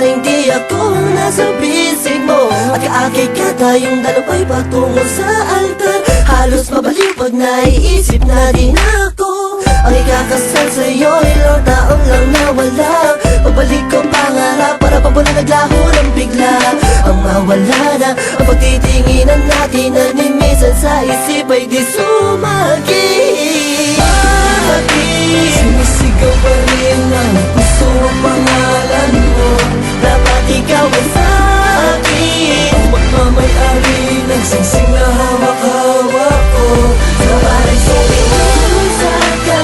Kunwaring di ako nasa bisig mo At kaagay ka tayong dalawa'y patungo sa altar Halos mabaliw pag naiisip na din ako Ang ikakasal sa'yo, ilang taon lang nawala Pabalik ko pangarap para pabula naglaho ng bigla Ang mawala na, ang pagtitinginan natin na ni minsan sa isip ay di sumagi Sinisigaw pa rin ang puso ang pangalan mo Dapat ikaw ay sa akin Ang magmamayari ng singsing na hawak-hawak ko Sa bahay sumingin sa kanya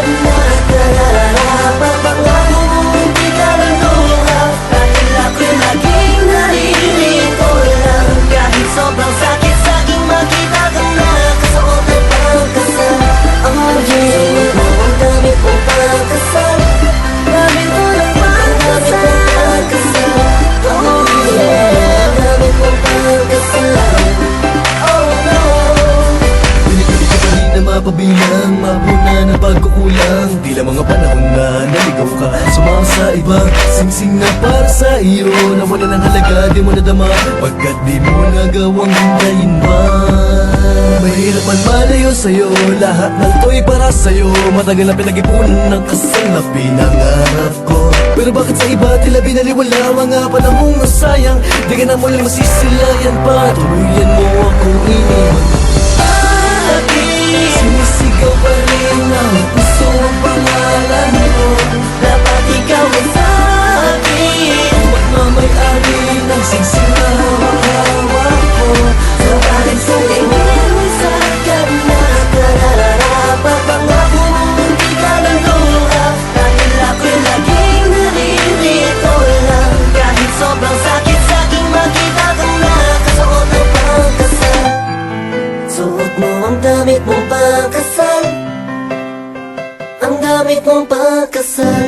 Nararapat pangako mo hindi ka naluha Dahil ako'y laging naririto lang Kahit sobrang sakit sa'king makita ka na Kasuot ay pangkasal Oh yeah Ang damit mong pangkasal Damit mo ng pangkasal Oh yeah Damit mong pangkasal Oh no Pinipilit ko pa rin na mapabilang Mapuna na pagkukulang Di lang mga panahon na naligaw ka Sumama sa iba Singsing na para sa iyo Nawala ng halaga di mo nadama Pagkat di mo nagawang hintayin pa Mahirap man malayo sa'yo Lahat ng to'y para sa'yo Matagal na pinag-ipunan ng kasal na pinangarap ko Pero bakit sa iba tila binaliwala Mga panahong nasayang Di ka na mulang masisilayan pa Tuluyan mo akong iniwan Sinisigaw pa rin ang puso ang pangalan mo Dapat ikaw ay sa akin Ang magmamayari ng singsing na hawak-hawak ko Sa bahay sumingin sa kanya Nararapat pangako mo hindi ka naluha Dahil ako'y laging naririto lang Kahit sobrang sakit sa'king makita ka na Kasuot ang pangkasal Suot mo ang damit mong pangkasal Ang damit mong pangkasal